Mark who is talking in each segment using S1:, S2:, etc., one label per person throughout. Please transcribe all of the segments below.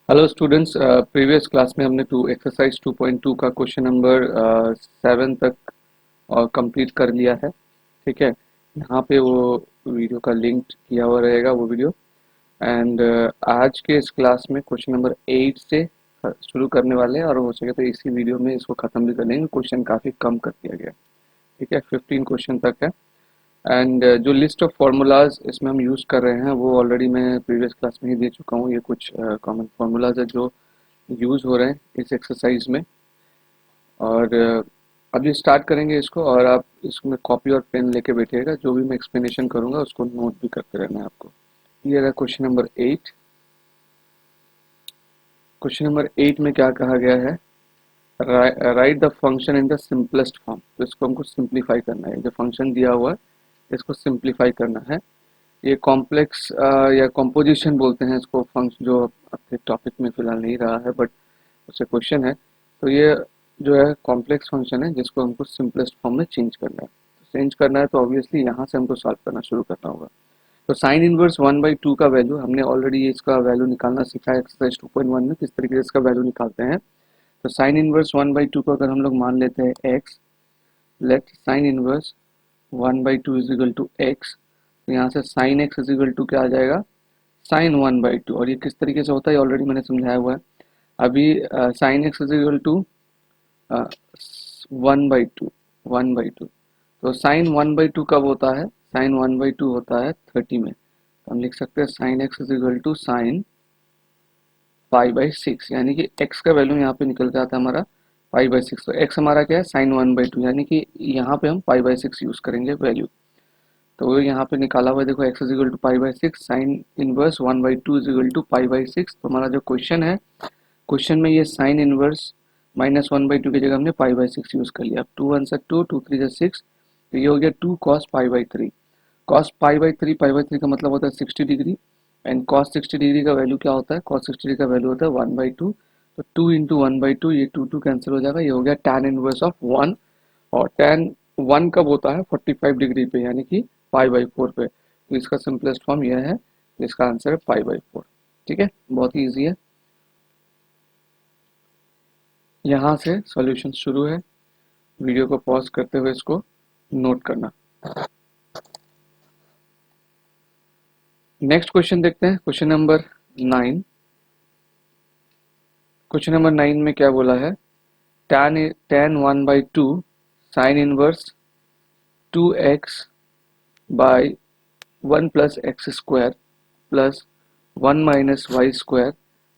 S1: Hello students, previous class में हमने exercise 2.2 का क्वेश्चन नंबर 7 तक और कंप्लीट कर लिया है। ठीक है, यहाँ पे वो वीडियो का लिंक किया हुआ रहेगा वो वीडियो। एंड आज के इस क्लास में क्वेश्चन नंबर 8 से शुरू करने वाले हैं और हो सके तो इसी वीडियो में इसको ख़त्म भी कर लेंगे। क्वेश्चन काफ़ी कम कर दिया गया। ठीक है, 15 क्वेश्चन तक है। एंड जो लिस्ट ऑफ फार्मूलाज इसमें हम यूज़ कर रहे हैं वो ऑलरेडी मैं प्रीवियस क्लास में ही दे चुका हूँ। ये कुछ कॉमन फार्मूलाज है जो यूज़ हो रहे हैं इस एक्सरसाइज में। और अभी स्टार्ट करेंगे इसको और आप इसमें कॉपी और पेन लेके बैठिएगा। जो भी मैं एक्सप्लेनेशन करूँगा उसको नोट भी करते रहना है आपको। ये रहा क्वेश्चन नंबर 8। क्वेश्चन नंबर 8 में क्या कहा गया है, right the function in the simplest form. तो इसको हमको सिंप्लीफाई करना है। जो फंक्शन दिया हुआ है इसको सिंप्लीफाई करना है। ये कॉम्प्लेक्स या कॉम्पोजिशन बोलते हैं इसको, फंक्शन जो आपके टॉपिक में फिलहाल नहीं रहा है बट उससे क्वेश्चन है। तो ये जो है कॉम्प्लेक्स फंक्शन है जिसको हमको सिंपलेस्ट फॉर्म में चेंज करना है। तो चेंज करना है तो ऑब्वियसली यहाँ से हमको सॉल्व करना शुरू करना होगा। तो साइन इनवर्स 1/2 का वैल्यू हमने ऑलरेडी इसका वैल्यू निकालना सीखा है एक्सरसाइज 2.1 में, किस तरीके से इसका वैल्यू निकालते हैं। तो साइन इनवर्स 1/2 को अगर हम लोग मान लेते हैं x, let sine inverse 1/2 is equal to x. तो यहाँ से sine x is equal to क्या आ जाएगा, साइन 1/2। और ये किस तरीके से होता है ऑलरेडी मैंने समझाया हुआ है। अभी sine x is equal to 1/2। तो साइन 1/2 कब होता है, साइन 1/2 होता है 30 में। तो हम लिख सकते हैं sine x is equal to sine पाई/6, यानी कि एक्स का वैल्यू यहाँ पे निकल के आता है हमारा पाई/6। तो एक्स हमारा क्या है, साइन 1/2, यानी कि यहाँ पे हम पाई/6 यूज करेंगे वैल्यू। तो वो यहाँ पे निकाला हुआ है, देखो एक्स इज इक्वल टू पाई/6, sine inverse 1/2 is equal to पाई/6। तो हमारा जो क्वेश्चन है, क्वेश्चन में ये साइन इनवर्स -1/2 की जगह हमने पाई/6 यूज कर लिया। 2 1 2, 2 3 6। तो ये हो गया 2 cos पाई/3। cos पाई/3, पाई/3 का मतलब होता है 60 डिग्री। एंड cos 60 डिग्री का वैल्यू क्या होता है, cos 60 डिग्री का वैल्यू होता है 1/2। तो 2 इंटू 1/2, ये 2 कैंसिल हो जाएगा। ये हो गया tan इनवर्स ऑफ 1। और tan 1 कब होता है, 45 डिग्री पे, यानी कि पाई/4 पे। तो इसका सिंपलेस्ट फॉर्म यह है, इसका आंसर है पाई/4। ठीक है, बहुत ही ईजी है। यहाँ से सॉल्यूशन शुरू है। वीडियो को पॉज करते हुए इसको नोट करना। नेक्स्ट क्वेश्चन देखते हैं, क्वेश्चन नंबर 9। क्वेश्चन नंबर 9 में क्या बोला है, tan 1/2 sine inverse 2x by 1 plus x square plus 1 minus y square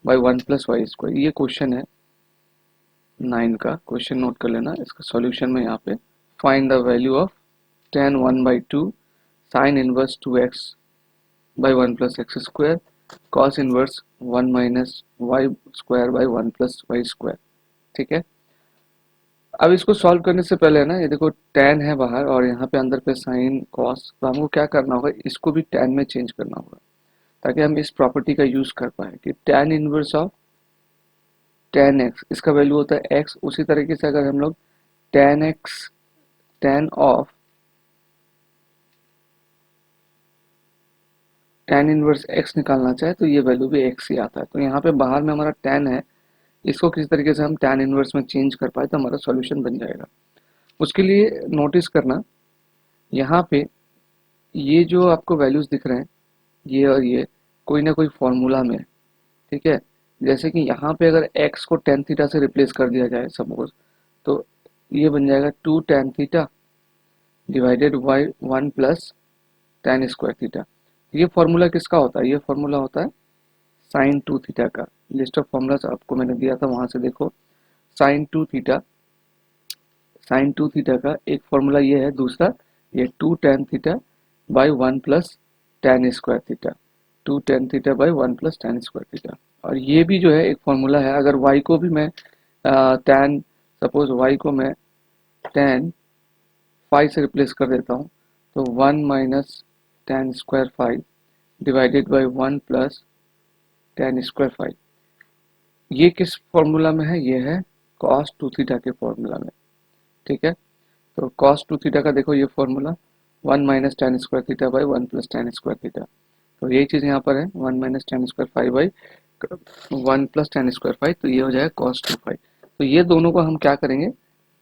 S1: by 1 plus y square. ये क्वेश्चन है 9 का। क्वेश्चन नोट कर लेना। इसका सॉल्यूशन में यहाँ पे find the value of tan 1/2 sine inverse 2x by 1 plus x square cos inverse 1 minus y square by 1 plus y square. ठीक है, अब इसको सॉल्व करने से पहले ना, ये देखो tan है बाहर और यहाँ पे अंदर पे साइन कॉस। तो हमको क्या करना होगा, इसको भी tan में चेंज करना होगा ताकि हम इस प्रॉपर्टी का यूज कर पाए कि tan inverse of tan x, इसका वैल्यू होता है x। उसी तरीके से अगर हम लोग tan x, tan of tan inverse x निकालना चाहे तो ये वैल्यू भी x ही आता है। तो यहाँ पे बाहर में हमारा tan है, इसको किस तरीके से हम tan इनवर्स में चेंज कर पाए तो हमारा सॉल्यूशन बन जाएगा। उसके लिए नोटिस करना, यहाँ पे ये जो आपको वैल्यूज दिख रहे हैं, ये और ये कोई ना कोई फॉर्मूला में है। ठीक है, जैसे कि यहाँ पे अगर x को tan थीटा से रिप्लेस कर दिया जाए सपोज, तो ये बन जाएगा 2 tan theta divided by 1 plus tan square theta. ये फॉर्मूला किसका होता है, ये फॉर्मूला होता है साइन 2 थीटा का। लिस्ट ऑफ फॉर्मूलाज आपको मैंने दिया था, वहां से देखो। साइन 2 थीटा, साइन 2 थीटा का एक फॉर्मूला ये है। दूसरा ये 2 tan theta by 1 plus tan square theta, 2 tan theta by 1 plus tan square theta. और ये भी जो है एक फॉर्मूला है। अगर y को भी मैं tan, सपोज y को मैं tan फाइव से रिप्लेस कर देता हूँ, तो 1 minus tan square 5 divided by 1 plus tan square 5। ये किस फॉर्मूला में है, ये है cos 2 थीटा के फॉर्मूला में। ठीक है, तो cos 2 थीटा का देखो ये formula 1 minus tan square theta by 1 plus tan square theta. तो यही चीज़ यहाँ पर है, 1 minus tan square 5 by 1 plus tan square five, तो ये हो जाएगा कॉस 2 फाइव। तो ये दोनों को हम क्या करेंगे,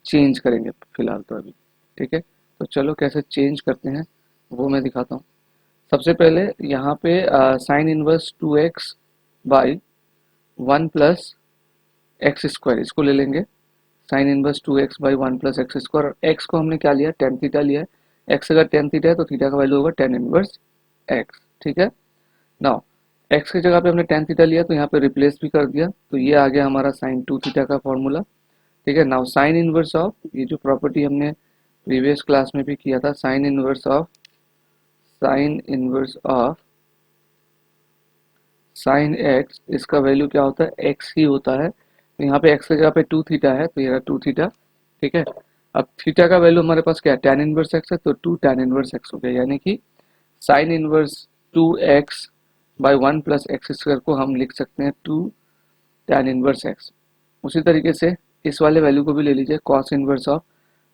S1: चेंज करेंगे फिलहाल तो अभी। ठीक है, तो चलो कैसे चेंज करते हैं वो मैं दिखाता हूँ। सबसे पहले यहाँ पे sign inverse 2x by 1 plus x square, इसको ले लेंगे। Sign inverse 2x by 1 plus x square, और एक्स को हमने क्या लिया, टेन थीटा लिया है। एक्स अगर टेन थीटा है तो थीटा का वैल्यू होगा टेन इनवर्स एक्स। ठीक है, नाउ एक्स की जगह पे हमने टेन थीटा लिया तो यहाँ पे रिप्लेस भी कर दिया, तो ये आ गया हमारा साइन 2 थीटा का फॉर्मूला। ठीक है, नाउ साइन इनवर्स ऑफ, ये जो प्रॉपर्टी हमने प्रीवियस क्लास में भी किया था, sign inverse of sine x, इसका वैल्यू क्या होता है, एक्स ही होता है। तो यहाँ पे एक्स की जगह पे 2 थीटा है तो ये रहा 2 थीटा। ठीक है, अब थीटा का वैल्यू हमारे पास क्या है, tan इनवर्स एक्स है, तो 2 tan इनवर्स एक्स हो गया, यानी कि sine inverse 2x by 1 plus x square को हम लिख सकते हैं 2 tan इनवर्स एक्स। उसी तरीके से इस वाले वैल्यू को भी ले लीजिए, cos inverse of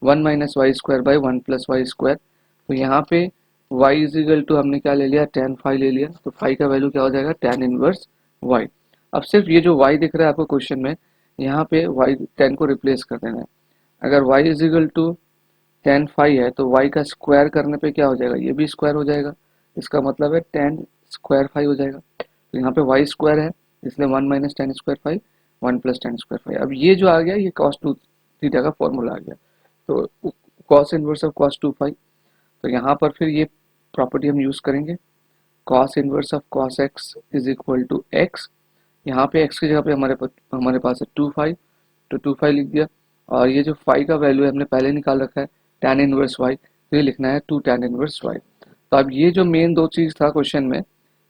S1: 1 minus y square by 1 plus y square. तो यहाँ पे y इज इक्वल टू हमने क्या ले लिया, tan फाई ले लिया, तो फाई का वैल्यू क्या हो जाएगा, tan इनवर्स y। अब सिर्फ ये जो y दिख रहा है आपको क्वेश्चन में, यहाँ पे y tan को रिप्लेस कर देना है। अगर y is equal to tan phi है तो y का स्क्वायर करने पे क्या हो जाएगा, ये भी स्क्वायर हो जाएगा, इसका मतलब है tan स्क्वायर फाई हो जाएगा। तो यहाँ पे y स्क्वायर है, इसलिए 1 minus tan square phi, 1 plus tan square phi. अब ये जो आ गया ये cos 2 थीटा का फॉर्मूला आ गया, तो cos inverse of cos 2 phi. तो यहाँ पर फिर ये प्रॉपर्टी हम यूज़ करेंगे, cos inverse of cos x is equal to x। यहाँ पे x की जगह पे हमारे पास है 2 फाई, तो 2 फाई लिख दिया। और ये जो फाई का वैल्यू है हमने पहले निकाल रखा है, tan इनवर्स y, तो ये लिखना है 2 tan इनवर्स y। तो अब ये जो मेन दो चीज़ था क्वेश्चन में,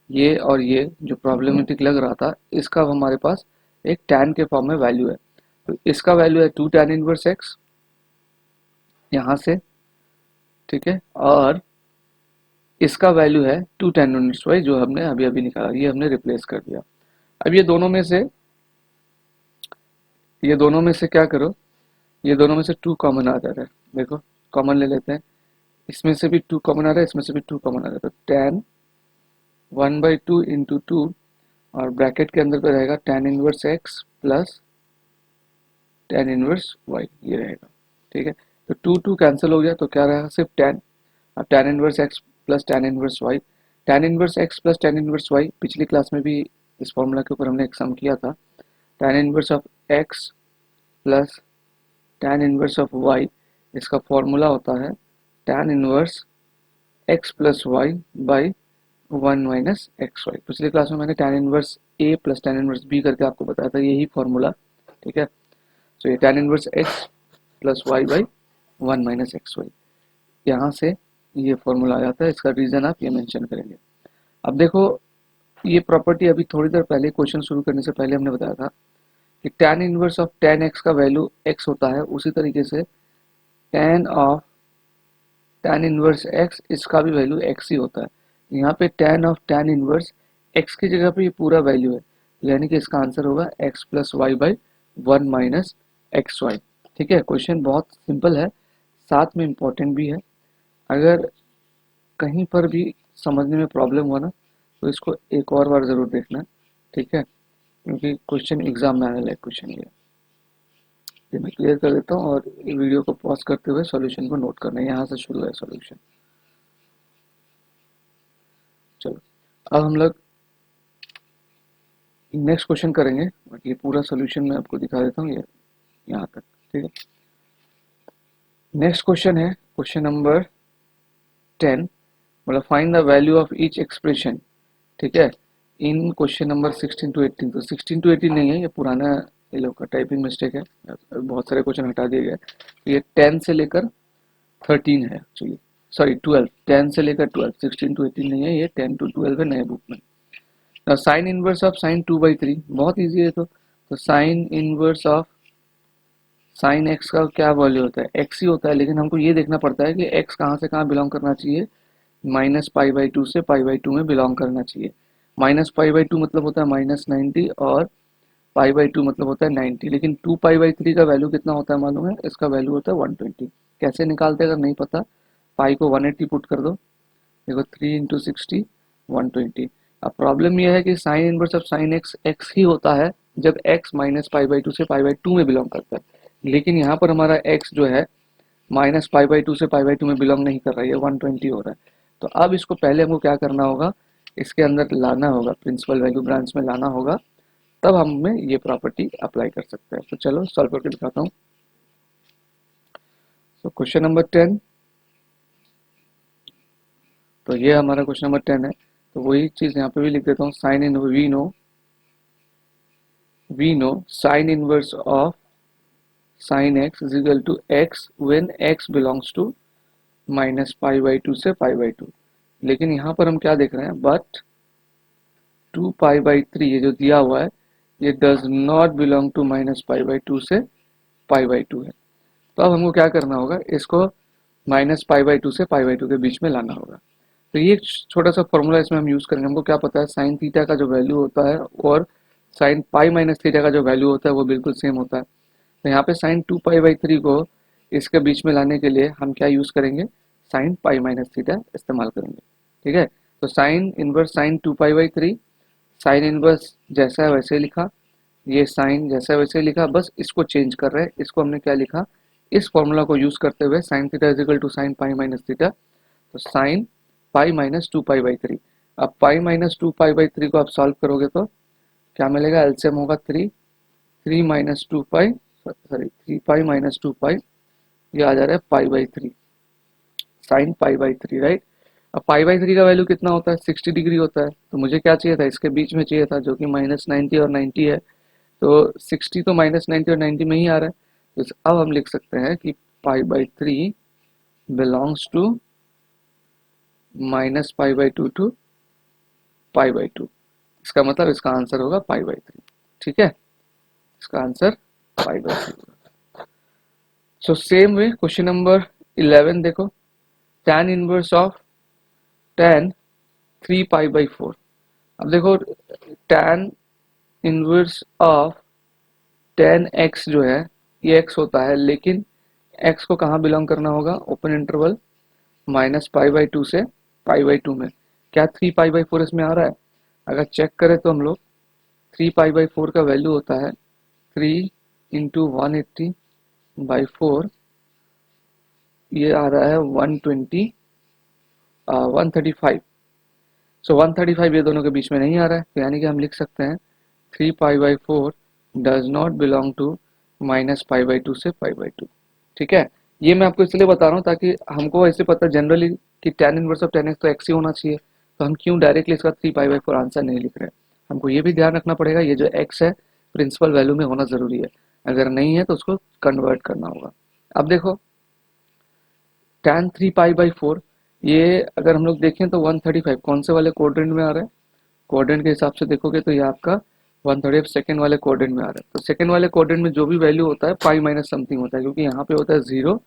S1: ये और ये जो प्रॉब्लमेटिक लग रहा था, इसका अब हमारे पास एक tan के फॉर्म में वैल्यू है। तो इसका वैल्यू है 2 tan इनवर्स x यहाँ से। ठीक है, और इसका वैल्यू है 2 tan इनवर्स y जो हमने अभी अभी निकाला, ये हमने रिप्लेस कर दिया। अब ये दोनों में से क्या करो, ये दोनों में से 2 कॉमन आ जाता है। देखो कॉमन ले लेते हैं, इसमें से भी 2 कॉमन आ रहा है, इसमें से भी 2 कॉमन आ रहा है, तो tan 1/2 इंटू 2, और ब्रैकेट के अंदर पे रहेगा tan inverse x plus tan inverse y, ये रहेगा। ठीक है, तो 2 कैंसिल हो गया, तो क्या रहा, सिर्फ tan। अब tan inverse x plus tan inverse y, tan inverse x plus tan inverse y, पिछली क्लास में भी इस फॉर्मूला के ऊपर हमने एक सम किया था। tan inverse of x plus tan inverse of y, इसका फॉर्मूला होता है tan inverse x plus y by 1 minus x y. पिछली क्लास में मैंने tan inverse a plus tan inverse b करके आपको बताया था, यही फॉर्मूला। ठीक है, तो ये tan inverse x plus y by 1 minus x y, यहाँ से ये फॉर्मूला आ जाता है। इसका रीज़न आप ये मेंशन करेंगे। अब देखो ये प्रॉपर्टी अभी थोड़ी देर पहले क्वेश्चन शुरू करने से पहले हमने बताया था कि tan inverse of tan x का वैल्यू x होता है, उसी तरीके से tan इनवर्स x, इसका भी वैल्यू x ही होता है। यहाँ पे tan इनवर्स x की जगह पे ये पूरा वैल्यू है, यानी कि इसका आंसर होगा x plus y by 1 minus x y. ठीक है, क्वेश्चन बहुत सिंपल है, साथ में इम्पोर्टेंट भी है। अगर कहीं पर भी समझने में प्रॉब्लम हुआ ना तो इसको एक और बार ज़रूर देखना। ठीक है, क्योंकि क्वेश्चन एग्जाम में आने लायक क्वेश्चन ये मैं क्लियर कर देता हूँ, और वीडियो को पॉज करते हुए सॉल्यूशन को नोट करना है, यहाँ से शुरू है सॉल्यूशन। चलो अब हम लोग नेक्स्ट क्वेश्चन करेंगे, ये पूरा सॉल्यूशन मैं आपको दिखा देता हूँ, ये यहाँ तक। ठीक है, नेक्स्ट क्वेश्चन है क्वेश्चन नंबर 10, मतलब find the value of each expression. ठीक है, इन क्वेश्चन नंबर 16 टू 18, तो 16 टू 18 नहीं है, ये पुराना ये लोग का टाइपिंग मिस्टेक है, बहुत सारे क्वेश्चन हटा दिए गए। ये 10 से लेकर 13 है एक्चुअली, सॉरी 12, 10 से लेकर 12, 16 टू 18 नहीं है, ये 10 टू 12 है नए बुक में। साइन इनवर्स ऑफ साइन 2/3, बहुत ईजी है। तो sign inverse of sine x का क्या वैल्यू होता है, एक्स ही होता है, लेकिन हमको ये देखना पड़ता है कि एक्स कहाँ से कहाँ बिलोंग करना चाहिए, -π/2 से π/2 में बिलोंग करना चाहिए। -π/2 मतलब होता है -90, और π/2 मतलब होता है 90, लेकिन 2π/3 का वैल्यू कितना होता है मालूम है, इसका वैल्यू होता है 120। कैसे निकालते हैं अगर नहीं पता, पाई को 180 पुट कर दो, देखो 3 × 60 120। अब प्रॉब्लम यह है कि sine inverse of sine x x ही होता है जब x minus pi by two से पाई बाई टू में बिलोंग करता है, लेकिन यहाँ पर हमारा एक्स जो है माइनस पाई बाई टू से पाई बाई टू में बिलोंग नहीं कर रहा है, ये 120 हो रहा है। तो अब इसको पहले हमको क्या करना होगा, इसके अंदर लाना होगा, प्रिंसिपल वैल्यू ब्रांच में लाना होगा, तब हमें ये प्रॉपर्टी अप्लाई कर सकते हैं। तो चलो सॉल्व करके दिखाता हूँ। तो क्वेश्चन नंबर 10, तो ये हमारा क्वेश्चन नंबर 10 है। तो वही चीज यहाँ पे भी लिख देता हूँ, since we know sine inverse of sine x is equal to x when x belongs to minus pi by two से पाई बाई टू। लेकिन यहाँ पर हम क्या देख रहे हैं, बट 2 पाई बाई थ्री ये जो दिया हुआ है ये does not belong to minus pi by two से पाई बाई टू है। तो अब हमको क्या करना होगा, इसको माइनस पाई बाई टू से पाई बाई टू के बीच में लाना होगा। तो ये एक छोटा सा फॉर्मूला इसमें हम यूज करेंगे। हमको क्या पता है, साइन थीटा का जो वैल्यू होता है और साइन पाई माइनस थीटा का जो वैल्यू होता है वो बिल्कुल सेम होता है। तो यहाँ पे साइन 2 पाई बाई थ्री को इसके बीच में लाने के लिए हम क्या यूज करेंगे, साइन पाई माइनस थीटा इस्तेमाल करेंगे। ठीक है, तो sine inverse sine 2 pi by three, sine inverse जैसा है वैसे लिखा, ये साइन जैसा है वैसे लिखा, बस इसको चेंज कर रहे हैं। इसको हमने क्या लिखा, इस फॉर्मूला को यूज करते हुए sine theta is equal to sine pi minus theta, तो sine pi minus 2 pi by three. अब pi minus 2 pi by three को आप सॉल्व करोगे तो क्या मिलेगा, एलसीएम होगा 3, 3 माइनस 2 पाई, सॉरी 3 पाई माइनस 2 पाई, ये आ जा रहा है पाई by three, sine pi by three, right. अब पाई बाई थ्री का वैल्यू कितना होता है, 60 डिग्री होता है। तो मुझे क्या चाहिए था, इसके बीच में चाहिए था, जो कि माइनस 90 और 90 है। तो 60 तो माइनस 90 और 90 में ही आ रहा है। तो अब हम लिख सकते हैं कि pi by three belongs to minus pi by two to pi by two. इसका मतलब इसका आंसर होगा पाई बाई थ्री। ठीक है, इसका answer pi by three. So same way question number 11 देखो, tan inverse of tan 3 pi by four. अब देखो tan inverse of tan x जो है ये x होता है, लेकिन x को कहाँ बिलोंग करना होगा, open interval minus pi by two से पाई बाई टू में। क्या 3 पाई बाई फोर इसमें आ रहा है, अगर चेक करें तो हम लोग 3 पाई बाई फोर का वैल्यू होता है 3 इंटू 180 बाई फोर, ये आ रहा है 120 135। सो 135 ये दोनों के बीच में नहीं आ रहा है, तो यानी कि हम लिख सकते हैं 3 pi by four does not belong to minus pi by two से पाई बाई टू। ठीक है, ये मैं आपको इसलिए बता रहा हूँ ताकि हमको ऐसे पता जनरली कि tan inverse of tan x तो x ही होना चाहिए, तो हम क्यों डायरेक्टली इसका 3 पाई बाई फोर आंसर नहीं लिख रहे हैं। हमको ये भी ध्यान रखना पड़ेगा, ये जो x है प्रिंसिपल वैल्यू में होना जरूरी है, अगर नहीं है तो उसको कन्वर्ट करना होगा। अब देखो tan 3 पाई बाई फोर, ये अगर हम लोग देखें तो 135 कौन से वाले क्वाड्रेंट में आ रहा है, क्वाड्रेंट के हिसाब से देखोगे तो ये आपका 135 सेकंड वाले क्वाड्रेंट में आ रहा है। तो सेकंड वाले क्वाड्रेंट में जो भी वैल्यू होता है पाई माइनस समथिंग होता है, क्योंकि यहाँ पे होता है 0,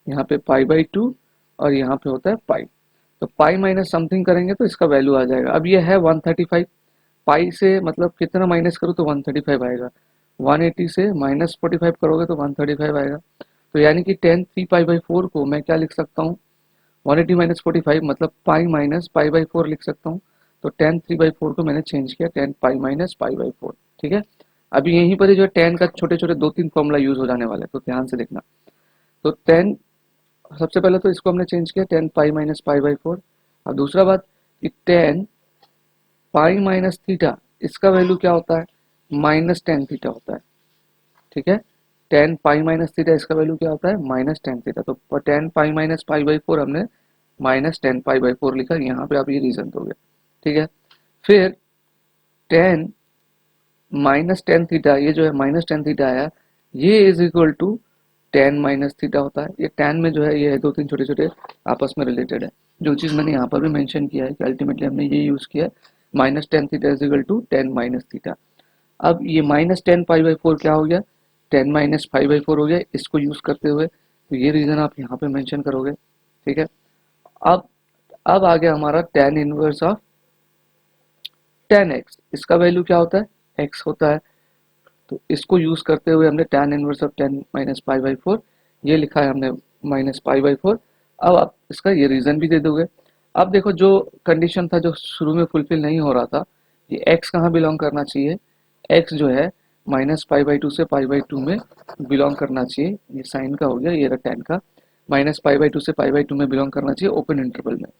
S1: यहाँ पे पाई बाई टू और यहाँ पे होता है पाई। तो पाई माइनस समथिंग करेंगे तो इसका वैल्यू आ जाएगा। अब ये है 135, पाई से मतलब कितना माइनस करो तो 135 आएगा, 180 से माइनस 45 करोगे तो 135 आएगा। तो यानी कि tan 3 पाई बाई फोर को मैं क्या लिख सकता हूँ, 180 माइनस 45 मतलब पाई माइनस पाई बाई फोर लिख सकता हूँ। तो tan 3 बाई फोर को मैंने चेंज किया tan pi minus pi by four. ठीक है, अभी यहीं पर ही जो है tan का छोटे छोटे 2-3 फॉर्मूला यूज हो जाने वाला है, तो ध्यान से देखना। तो tan, सबसे पहले तो इसको हमने चेंज किया tan pi minus pi by four. और दूसरा बात कि tan पाई माइनस थीटा, इसका वैल्यू क्या होता है, माइनस tan थीटा होता है। ठीक है, tan पाई माइनस थीटा इसका वैल्यू क्या होता है, माइनस tan थीटा। तो tan pi minus pi by four हमने minus tan pi by four लिखा, यहाँ पे आप ये रीजन दोगे। ठीक है, फिर tan माइनस tan थीटा, ये जो है माइनस tan थीटा आया, ये is equal to tan minus theta होता है। ये tan में जो है ये 2-3 छोटे छोटे आपस में रिलेटेड है, जो चीज़ मैंने यहाँ पर भी मेंशन किया है कि अल्टीमेटली हमने ये यूज़ किया है, minus tan theta is equal to tan minus theta. अब ये minus tan pi by four क्या हो गया, tan minus pi by four हो गया, इसको यूज़ करते हुए। तो ये रीज़न आप यहाँ पे मेंशन करोगे। ठीक है, अब अब आ गया हमारा tan inverse of tan x, इसका वैल्यू क्या होता है, x होता है। तो इसको यूज करते हुए हमने tan inverse of tan minus pi by four ये लिखा है हमने, माइनस पाई बाई फोर। अब आप इसका ये रीजन भी दे दोगे। अब देखो जो कंडीशन था जो शुरू में फुलफिल नहीं हो रहा था, ये x कहाँ बिलोंग करना चाहिए, x जो है -π/2 से π/2 में बिलोंग करना चाहिए। ये साइन का हो गया, ये रहा tan का, -π/2 से π/2 में बिलोंग करना चाहिए ओपन इंटरवल में।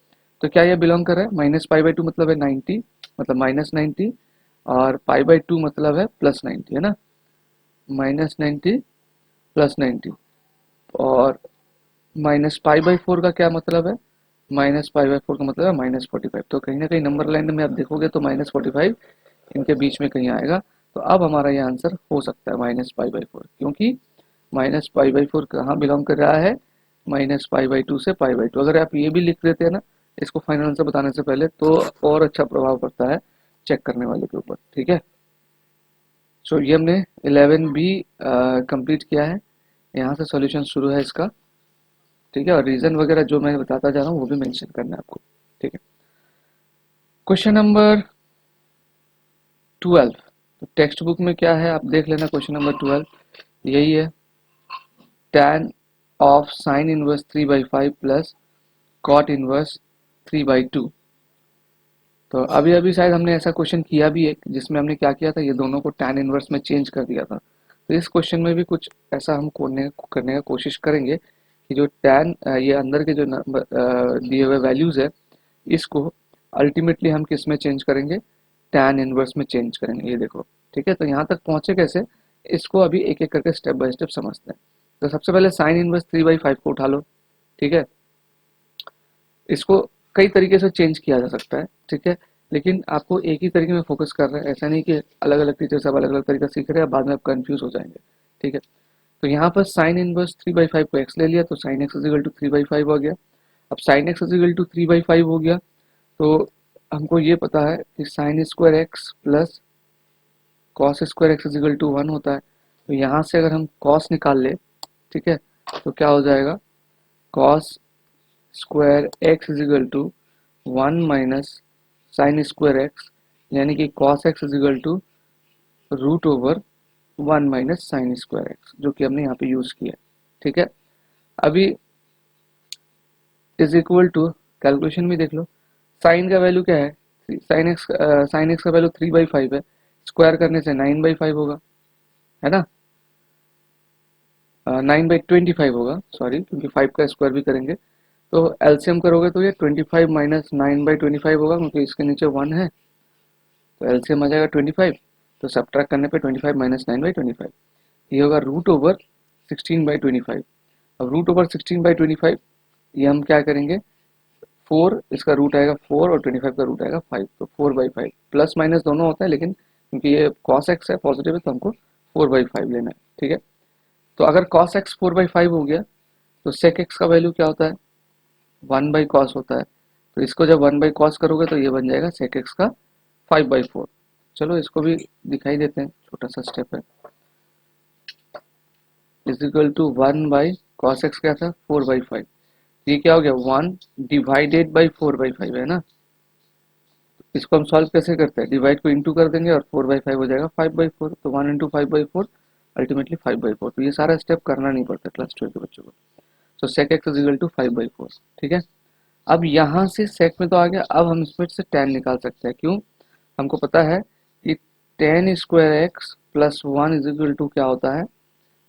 S1: तो क्या ये बिलोंग कर रहा है, -π/2 मतलब है 90, मतलब -90, और π/2 मतलब है +90, है ना, -90 +90, और -π/4 का क्या मतलब है, -π/4 का मतलब है -45। तो कहीं ना कहीं नंबर लाइन में आप देखोगे तो -45 इनके बीच में कहीं आएगा। तो अब हमारा ये आंसर हो सकता है -π/4, क्योंकि -π/4 कहाँ बिलोंग कर रहा है, -π/2 से π/2। अगर आप ये भी लिख देते हैं ना इसको फाइनल आंसर बताने से पहले, तो और अच्छा प्रभाव पड़ता है चेक करने वाले के ऊपर, ठीक है। सो ये हमने 11B कंप्लीट किया है, यहाँ से सॉल्यूशन शुरू है इसका, ठीक है। और रीजन वगैरह जो मैं बताता जा रहा हूँ वो भी मेंशन करना है आपको, ठीक है। क्वेश्चन नंबर 12, तो टेक्स्ट बुक में क्या है आप देख लेना। क्वेश्चन नंबर 12 यही है, tan of sine inverse 3/5 plus cot inverse 3/2। तो अभी अभी शायद हमने ऐसा क्वेश्चन किया भी एक, जिसमें हमने क्या किया था, ये दोनों को tan इनवर्स में चेंज कर दिया था। तो इस क्वेश्चन में भी कुछ ऐसा हम करने का कोशिश करेंगे कि जो tan ये अंदर के जो नंबर दिए हुए वैल्यूज है, इसको अल्टीमेटली हम किस में चेंज करेंगे, tan इनवर्स में चेंज करेंगे। ये देखो, ठीक है। तो यहाँ तक पहुंचे कैसे, इसको अभी एक एक करके स्टेप बाय स्टेप समझते हैं। तो सबसे पहले साइन इनवर्स 3/5 को उठा लो, ठीक है। इसको कई तरीके से चेंज किया जा सकता है, ठीक है, लेकिन आपको एक ही तरीके में फोकस कर रहे हैं, ऐसा नहीं कि अलग अलग टीचर सब अलग अलग तरीका सीख रहे हैं, बाद में आप कंफ्यूज हो जाएंगे, ठीक है। तो यहाँ पर साइन इनवर्स 3/5 को x ले लिया, तो साइन एक्स इजिकल टू 3/5 हो गया। अब साइन एक्स इजिकल टू 3/5 हो गया, तो हमको ये पता है कि sine square x plus cos square x is equal to 1 होता है। तो यहाँ से अगर हम कॉस निकाल ले, ठीक है, तो क्या हो जाएगा, cos square x is equal to 1 minus sine square x, यानी कि cos x is equal to root over 1 minus sine square x, जो कि हमने यहाँ पे यूज किया, ठीक है। अभी इज इक्वल टू, कैलकुलेशन में देख लो, साइन का वैल्यू क्या है, साइन एक्स का वैल्यू 3/5 है, स्क्वायर करने से 9/5 होगा, है ना, 9/25 होगा, सॉरी, क्योंकि 5 का स्क्वायर भी करेंगे। तो एलसीएम करोगे तो ये 25 माइनस 9/25 होगा, क्योंकि इसके नीचे 1 है, तो एलसीएम आ जाएगा 25। तो सब्ट्रैक्ट करने पे 25 माइनस 9/25, ये होगा रूट ओवर 16/25। अब रूट ओवर 16/25 ये हम क्या करेंगे, 4 इसका रूट आएगा 4 और 25 का रूट आएगा 5, तो 4/5, प्लस माइनस दोनों होता है, लेकिन क्योंकि ये कॉस एक्स है पॉजिटिव है तो हमको 4/5 लेना है, ठीक है। तो अगर कॉस एक्स 4/5 हो गया, तो सेक एक्स का वैल्यू क्या होता है, 1/cos होता है। तो इसको जब 1/cos करोगे तो ये बन जाएगा सेक एक्स का 5/4। चलो इसको भी दिखाई देते हैं, छोटा सा स्टेप है, is equal to 1/cos x क्या था, 4/5। ये क्या हो गया, 1 डिवाइडेड बाई 4/5, है ना। इसको हम सॉल्व कैसे करते हैं, डिवाइड को इंटू कर देंगे और 4/5 हो जाएगा 5/4, तो 1 इंटू 5/4 अल्टीमेटली 5/4। तो ये सारा स्टेप करना नहीं पड़ता क्लास 12 के बच्चों को। So sec x is equal to 5/4, ठीक है। अब यहाँ से सेक में तो आ गया, अब हम इसमें से tan निकाल सकते हैं, क्यों, हमको पता है कि tan square x plus 1 is equal to क्या होता है,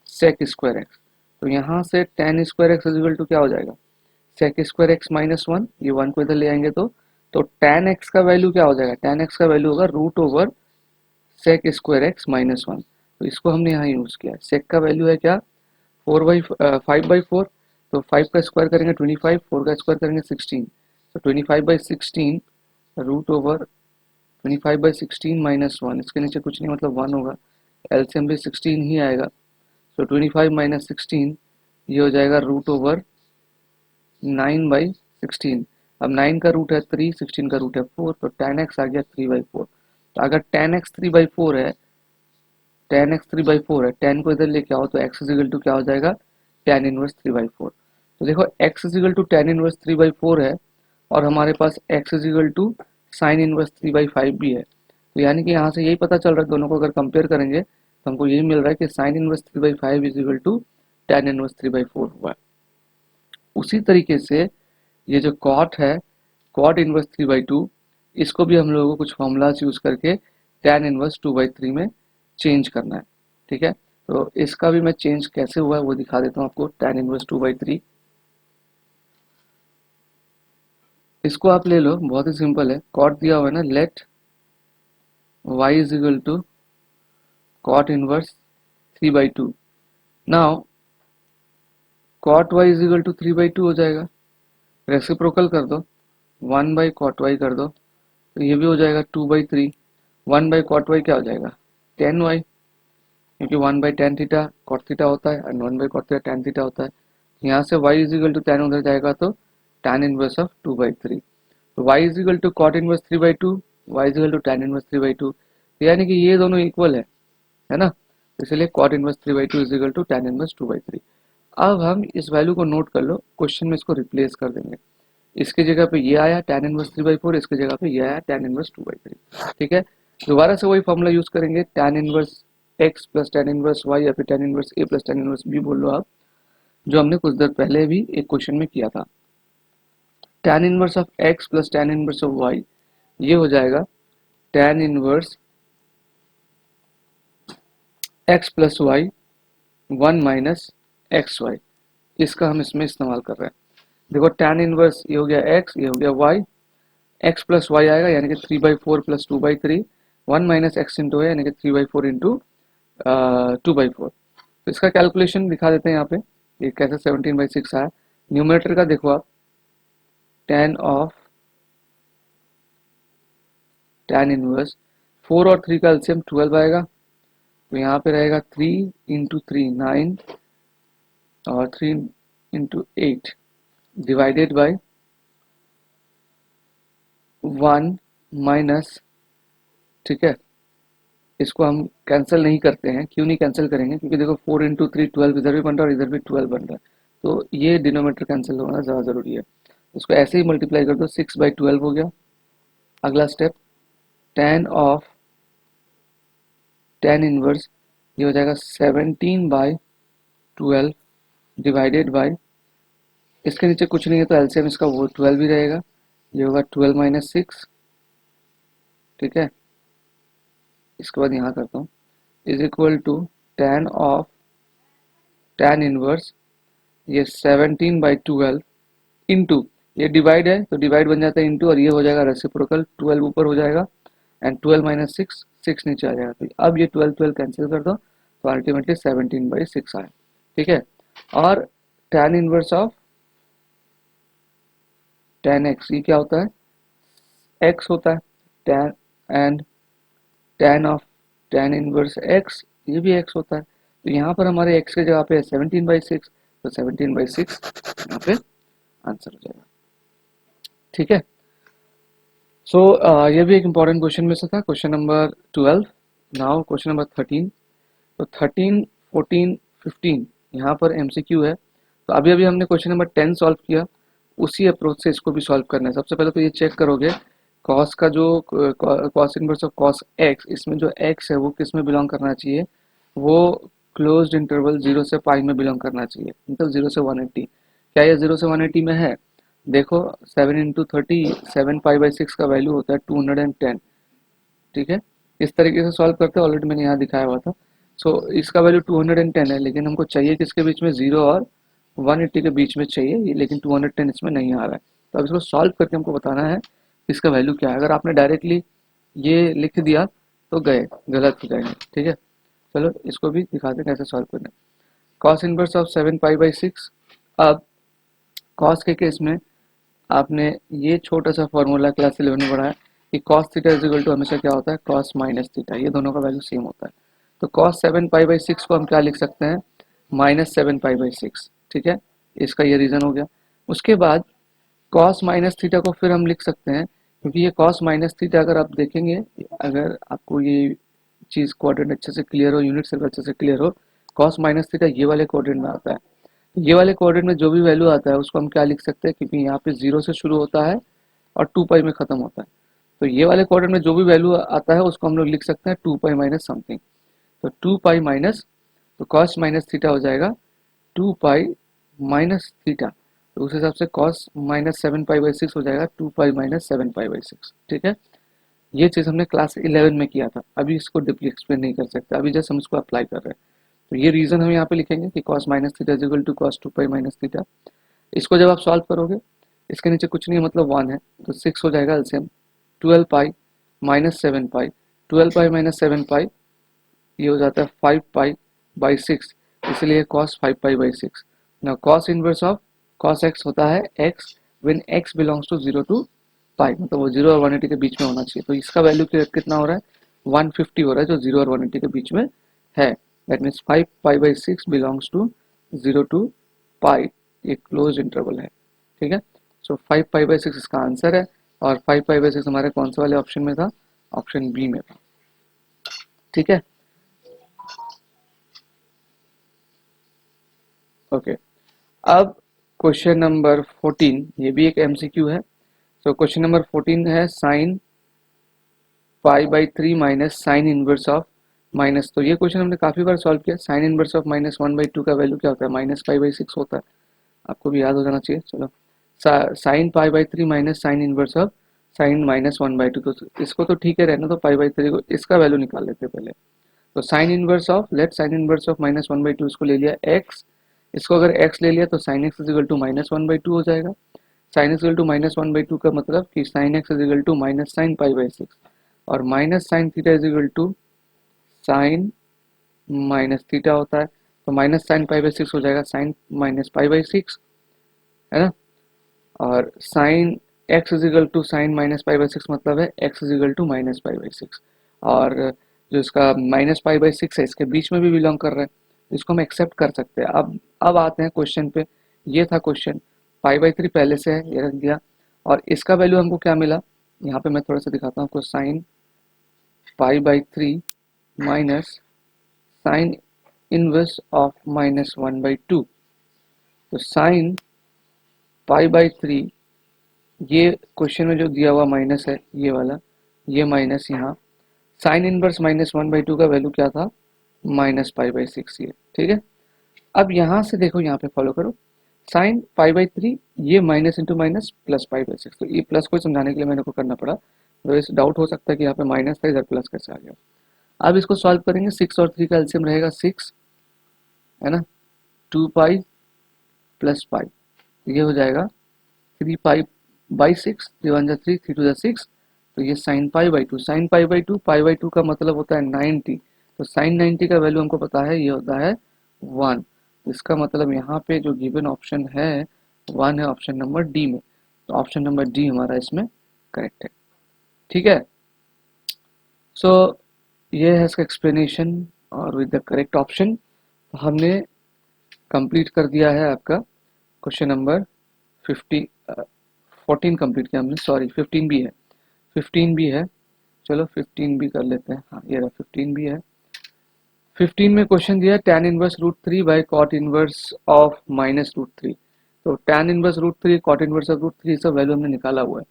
S1: सेक स्क्वायर एक्स। तो यहाँ से tan square x is equal to क्या हो जाएगा, सेक स्क्वायर एक्स माइनस 1, ये 1 को इधर ले आएंगे तो tan एक्स का वैल्यू क्या हो जाएगा, tan एक्स का वैल्यू होगा root over sec square x minus 1। तो इसको हमने यहाँ यूज किया है। सेक का वैल्यू है क्या, 5/4, तो 5 का स्क्वायर करेंगे 25, 4 का स्क्वायर करेंगे 16, तो 25/16 रूट ओवर 25/16 माइनस 1, इसके नीचे कुछ नहीं मतलब 1 होगा, एलसीएम भी 16 ही आएगा। तो 25 माइनस 16 ये हो जाएगा रूट ओवर 9/16। अब 9 का रूट है 3, 16 का रूट है 4, तो tan x आ गया 3/4। तो अगर tan x 3/4 है, tan x 3/4 है, tan को इधर लेके आओ तो x इज इक्वल टू क्या हो जाएगा, tan इनवर्स 3/4। तो देखो x is equal to tan inverse 3/4 है, और हमारे पास x is equal to sine inverse 3/5 भी है। तो यानी कि यहाँ से यही पता चल रहा है, दोनों को अगर कंपेयर करेंगे तो हमको यही मिल रहा है कि sine inverse 3/5 is equal to tan inverse 3/4 हुआ है। उसी तरीके से ये जो कॉट है, कॉट इनवर्स 3/2, इसको भी हम लोगों को कुछ फॉर्मूलाज यूज करके tan इनवर्स 2/3 में चेंज करना है। ठीक है, तो इसका भी मैं चेंज कैसे हुआ है वो दिखा देता हूँ आपको। tan इनवर्स 2/3 इसको आप ले लो, बहुत ही सिंपल है। कॉट दिया हुआ है ना, let y is equal to cot inverse 3/2। Now cot y is equal to 3/2 हो जाएगा, रेसिप्रोकल कर दो, 1/cot y कर दो, तो ये भी हो जाएगा 2/3। 1/cot y क्या हो जाएगा, tan y, क्योंकि 1/tan थीटा कॉट थीटा होता है and 1/cot theta tan theta होता है। यहाँ से y is equal to tan उधर जाएगा तो tan इनवर्स ऑफ 2/3। तो y is equal to cot inverse 3/2, y is equal to tan inverse 3/2, यानी कि ये दोनों इक्वल है ना, इसलिए cot inverse 3/2 is equal to tan inverse 2/3। अब हम इस वैल्यू को नोट कर लो, क्वेश्चन में इसको रिप्लेस कर देंगे। इसकी जगह पे ये आया tan इनवर्स 3/4, इसकी जगह पे ये आया tan इनवर्स 2/3। ठीक है, दोबारा से वही फॉर्मूला यूज करेंगे, tan inverse x plus tan inverse y या फिर tan inverse a plus tan inverse b बोल लो आप, जो हमने कुछ देर पहले भी एक क्वेश्चन में किया था। tan inverse of x plus tan inverse of y, ये हो जाएगा tan inverse x plus y 1 minus x y, इसका हम इसमें इस्तेमाल कर रहे हैं। देखो tan इनवर्स ये हो गया x, ये हो गया y, x प्लस वाई आएगा यानी कि 3/4 प्लस 2/3, 1 माइनस एक्स इंटू है यानी कि 3/4 इंटू 2/4। तो इसका कैलकुलेशन दिखा देते हैं यहाँ पे, ये कैसे 17/6 आया। न्यूमरेटर का देखो आप, tan ऑफ tan इनवर्स 4 और 3 का एलसीएम 12 आएगा, तो यहाँ पे रहेगा 3 इंटू 3 9 और 3 इंटू 8 डिवाइडेड बाई 1 माइनस, ठीक है, इसको हम कैंसिल नहीं करते हैं। क्यों नहीं कैंसिल करेंगे, क्योंकि देखो 4 इंटू 3 12 इधर भी बन रहा है और इधर भी 12 बन रहा है, तो ये डिनोमीटर कैंसिल होना ज़्यादा ज़रूरी है। इसको ऐसे ही मल्टीप्लाई कर दो, 6/12 हो गया। अगला step, tan of tan inverse, ये हो जाएगा 17/12 डिवाइडेड बाई, इसके नीचे कुछ नहीं है तो एलसीएम इसका वो 12 ही रहेगा, ये होगा 12 माइनस 6। ठीक है, इसके बाद यहाँ करता हूँ, is equal to tan of tan inverse, ये 17/12 इंटू, ये डिवाइड है तो डिवाइड बन जाता है इंटू, और ये हो जाएगा रेसिप्रोकल, 12 ऊपर हो जाएगा एंड 12 माइनस 6 6 नीचे आ जाएगा। तो अब ये 12 12 कैंसिल कर दो तो अल्टीमेटली 17/6 आए। ठीक है, और tan inverse of tan x, ये क्या होता है, x होता है, tan and tan of tan inverse x, ये भी x होता है। तो यहाँ पर हमारे x की जगह पे 17/6, तो 17/6 यहाँ पे आंसर हो जाएगा। ठीक है, सो ये भी एक इम्पॉर्टेंट क्वेश्चन में से था, question number 12। Now question number 13। तो 13 14 15 यहाँ पर एमसीक्यू है। तो अभी अभी हमने क्वेश्चन नंबर 10 सॉल्व किया, उसी अप्रोच से इसको भी सॉल्व करना है। सबसे पहले तो ये चेक करोगे कॉस का जो cos inverse of cos x, इसमें जो एक्स है वो किस में बिलोंग करना चाहिए, वो क्लोज्ड इंटरवल 0 से पाई में बिलोंग करना चाहिए, मतलब 0 से 180। क्या ये 0 से 180 में है, देखो 7 इंटू 30 7π/6 का वैल्यू होता है 210। ठीक है, इस तरीके से सॉल्व करते हैं, ऑलरेडी मैंने यहाँ दिखाया हुआ था। सो इसका वैल्यू 210 है, लेकिन हमको चाहिए किसके बीच में, 0 और 180 के बीच में चाहिए, लेकिन 210 इसमें नहीं आ रहा है। तो अब इसको सॉल्व करके हमको बताना है इसका वैल्यू क्या है। अगर आपने डायरेक्टली ये लिख दिया तो गए, गलत हो जाएंगे। ठीक है, चलो इसको भी दिखाते हैं कैसे सॉल्व करना है। Cos inverse of 7π/6। अब कॉस के केस में आपने ये छोटा सा फॉर्मूला क्लास 11 में पढ़ा है कि cos theta is equal to हमेशा क्या होता है, कॉस माइनस थीटा, ये दोनों का वैल्यू सेम होता है। तो कॉस 7π/6 को हम क्या लिख सकते हैं, -7π/6। ठीक है, इसका ये रीज़न हो गया। उसके बाद कॉस माइनस थीटा को फिर हम लिख सकते हैं, क्योंकि ये कॉस माइनस थीटा अगर आप देखेंगे, अगर आपको ये चीज़ क्वाड्रेंट अच्छे से क्लियर हो, यूनिट सर्कल अच्छे से क्लियर हो, कॉस माइनस थीटा ये वाले क्वाड्रेंट में आता है। ये वाले क्वाड्रेंट में जो भी वैल्यू आता है उसको हम क्या लिख सकते हैं, क्योंकि यहाँ पे 0 से शुरू होता है और 2π में ख़त्म होता है। तो ये वाले क्वाड्रेंट में जो भी वैल्यू आता है उसको हम लोग लिख सकते हैं 2π माइनस समथिंग। तो 2π माइनस, तो कॉस माइनस थीटा हो जाएगा 2π माइनस थीटा, तो उस हिसाब से कॉस माइनस 7 पाई/6 हो जाएगा 2 पाई - 7 पाई/6। ठीक है, ये चीज़ हमने क्लास 11 में किया था, अभी इसको डीपली एक्सप्लेन नहीं कर सकते, अभी जस्ट हम इसको अप्लाई कर रहे हैं। तो ये रीज़न हम यहाँ पे लिखेंगे कि cos minus theta is equal to cos 2 pi - थीटा। इसको जब आप सॉल्व करोगे, इसके नीचे कुछ नहीं मतलब 1 है, तो 6 हो जाएगा एलसीएम। 12 पाई - 7 पाई, 12 पाई - 7 पाई ये हो जाता है 5 पाई/6, इसलिए कॉस 5 पाई/6। ना cos inverse of cos x होता है x when x belongs to 0 to pi, मतलब वो 0 और 180 के बीच में होना चाहिए। तो इसका वैल्यू कितना हो रहा है, 150 हो रहा है, जो 0 और 180 के बीच में है। दैट मीन्स 5 पाई/6 बिलोंग्स टू 0 टू पाई, एक क्लोज इंटरवल है। ठीक है, सो 5 पाई/6 इसका आंसर है, और 5 पाई/6 हमारे कौन से वाले ऑप्शन में था, ऑप्शन बी में था। ठीक है, ओके। अब क्वेश्चन नंबर 14, ये भी एक एमसीक्यू है। सो क्वेश्चन नंबर 14 है साइन पाई/3 minus sine inverse of minus. तो ये क्वेश्चन हमने काफी बार सॉल्व किया। साइन इनवर्स ऑफ -1/2 का वैल्यू क्या होता है, -पाई/6 होता है, आपको भी याद हो जाना चाहिए। चलो, साइन पाई/3 minus sine inverse of sine -1/2, तो इसको तो ठीक है रहना, तो पाई/3 को इसका वैल्यू निकाल लेते हैं पहले। तो sign inverse of, late sine inverse of -1/2 इसको ले लिया एक्स, इसको अगर x ले लिया तो sin x is equal to -1/2 हो जाएगा। sin x इक्वल टू -1/2 का मतलब कि sin x is equal to minus sine पाई/6, और minus sine theta is equal to sine minus theta होता है। तो माइनस साइन पाई/6 हो जाएगा साइन माइनस पाई/6, है ना। और sine x is equal to sine minus पाई/6 मतलब है x is equal to minus पाई/6, और जो इसका -पाई/6 है इसके बीच में भी बिलोंग कर रहा है, तो इसको हम एक्सेप्ट कर सकते हैं। अब आते हैं क्वेश्चन पे। ये था क्वेश्चन, पाई/3 पहले से है, ये रख दिया, और इसका वैल्यू हमको क्या मिला, यहाँ पे मैं थोड़ा सा दिखाता हूँ आपको। साइन पाई/3 माइनस साइन इनवर्स ऑफ -1/2। तो साइन पाई/3, ये क्वेश्चन में जो दिया हुआ माइनस है ये वाला, ये माइनस यहाँ, साइन इनवर्स -1/2 का वैल्यू क्या था, -पाई/6 ये। ठीक है, अब यहाँ से देखो, यहाँ पे फॉलो करो, साइन पाई/3 ये माइनस इंटू माइनस प्लस पाई/6, तो ये प्लस को समझाने के लिए मैंने को करना पड़ा, तो इस डाउट हो सकता है कि यहाँ पे माइनस था, इधर प्लस कैसे आ गया। अब इसको सॉल्व करेंगे, 6 और 3 का एलसीएम रहेगा 6, है ना, 2 पाई प्लस पाई, ये हो जाएगा 3 पाई/6, 3 1 जा 3, 3 2 जा 6, तो ये साइन पाई/2, साइन पाई/2, पाई/2 का मतलब होता है 90, तो साइन 90 का वैल्यू हमको पता है, ये होता है 1। इसका मतलब यहाँ पे जो गिवन ऑप्शन है 1 है, ऑप्शन नंबर डी में, तो ऑप्शन नंबर डी हमारा इसमें करेक्ट है। ठीक है, सो ये है इसका एक्सप्लेनेशन, और विद द करेक्ट ऑप्शन हमने कंप्लीट कर दिया है आपका क्वेश्चन नंबर 14 कंप्लीट किया हमने, सॉरी 15 भी है, 15 भी है, चलो 15 भी कर लेते हैं। हाँ, ये रहा 15 भी है। 15 में क्वेश्चन दिया tan inverse √3 by cot inverse of -√3। तो tan inverse √3, cot inverse of √3, सब वैल्यू हमने निकाला हुआ है।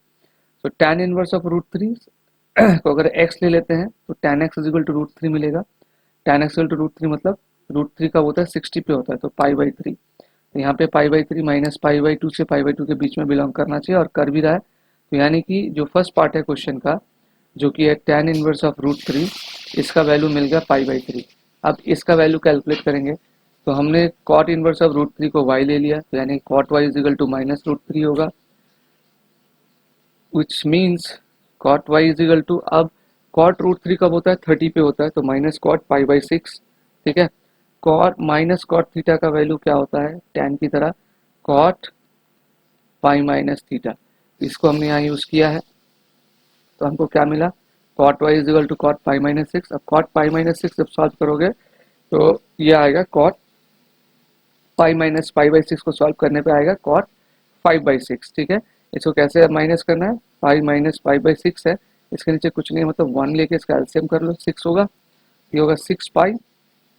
S1: तो tan इनवर्स ऑफ √3 को अगर x ले लेते हैं तो tan x is equal to √3 मिलेगा। tan x इक्वल टू √3 मतलब √3 का होता है 60 पे होता है, तो पाई/3, तो यहाँ पे पाई/3 माइनस पाई/2 से पाई/2 के बीच में बिलोंग करना चाहिए, और कर भी रहा है। तो यानी कि जो फर्स्ट पार्ट है क्वेश्चन का, जो कि है tan इनवर्स ऑफ √3, इसका वैल्यू मिल गया पाई/3। अब इसका वैल्यू कैलकुलेट करेंगे, तो हमने cot इनवर्स ऑफ √3 को y ले लिया, तो यानी cot y is equal to -√3 होगा, which means cot y is equal to, अब cot √3 कब होता है, 30 पे होता है, तो माइनस कॉट पाई/6। ठीक है, cot माइनस कॉट थीटा का वैल्यू क्या होता है, tan की तरह, cot पाई माइनस थीटा, इसको हमने यहाँ यूज किया है, तो हमको क्या मिला, cot y is equal to cot pi. अब cot पाई-6 जब सॉल्व करोगे तो ये आएगा cot पाई-6 को सॉल्व करने पे आएगा cot 5/6। ठीक है, इसको कैसे माइनस करना है, पाई-5/6 है, इसके नीचे कुछ नहीं है, मतलब 1 लेके इसका एलसीएम कर लो, 6 होगा, ये होगा 6 पाई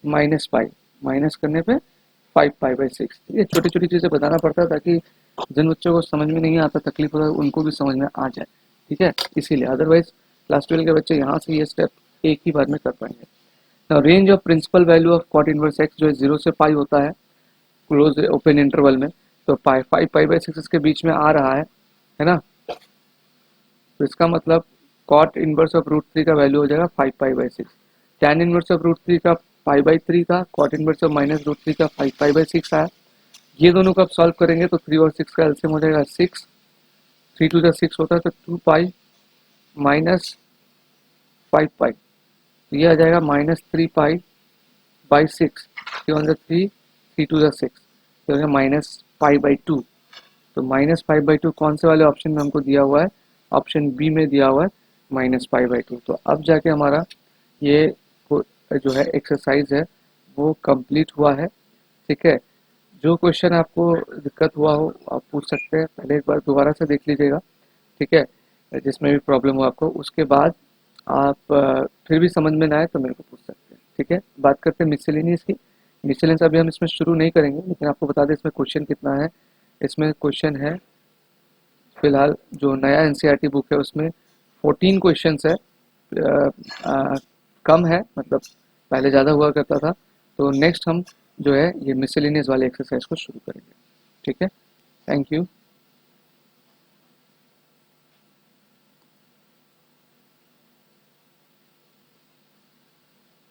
S1: माइनस पाई, माइनस करने पे 5 पाई/6। ये छोटी छोटी चीज़ें बताना पड़ता है ताकि जिन बच्चों को समझ में नहीं आता, तकलीफ होता है, उनको भी समझ में आ जाए। ठीक है, इसीलिए, अदरवाइज क्लास 12 के बच्चे यहाँ से ये स्टेप एक ही बार में कर पाएंगे। Now range of principal value of cot inverse x जो है 0 से पाई होता है क्लोज ओपन इंटरवल में, तो पाई 5 पाई/6 इसके बीच में आ रहा है ना। तो इसका मतलब कॉट इनवर्स ऑफ रूट 3 का वैल्यू हो जाएगा 5 pi. Tan inverse of root 3 का पाई/3 था, cot inverse of minus root 3 का 5 पाई/6 आया। ये दोनों को आप सॉल्व करेंगे तो 3 और 6 का एलसीएम हो जाएगा 6, 3 टू द 6 होता है तो 2 पाई माइनस 5 पाई, तो ये आ जाएगा -3 पाई/6, 3 3 टू द 6, तो हो गया -पाई/2। तो -पाई/2 कौन से वाले ऑप्शन में हमको दिया हुआ है, ऑप्शन बी में दिया हुआ है -पाई/2। तो अब जाके हमारा ये जो है एक्सरसाइज है वो कंप्लीट हुआ है। ठीक है, जो क्वेश्चन आपको दिक्कत हुआ हो आप पूछ सकते हैं, पहले एक बार दोबारा से देख लीजिएगा। ठीक है, जिसमें भी प्रॉब्लम हो आपको, उसके बाद आप फिर भी समझ में ना आए तो मेरे को पूछ सकते हैं। ठीक है, बात करते हैं मिसलेनियस की। मिसलेनियस अभी हम इसमें शुरू नहीं करेंगे, लेकिन आपको बता दें इसमें क्वेश्चन कितना है। इसमें क्वेश्चन है फिलहाल जो नया एनसीईआरटी बुक है उसमें 14 क्वेश्चंस है। कम है, मतलब पहले ज़्यादा हुआ करता था। तो नेक्स्ट हम जो है ये मिसलेनियस वाले एक्सरसाइज को शुरू करेंगे। ठीक है, थैंक यू।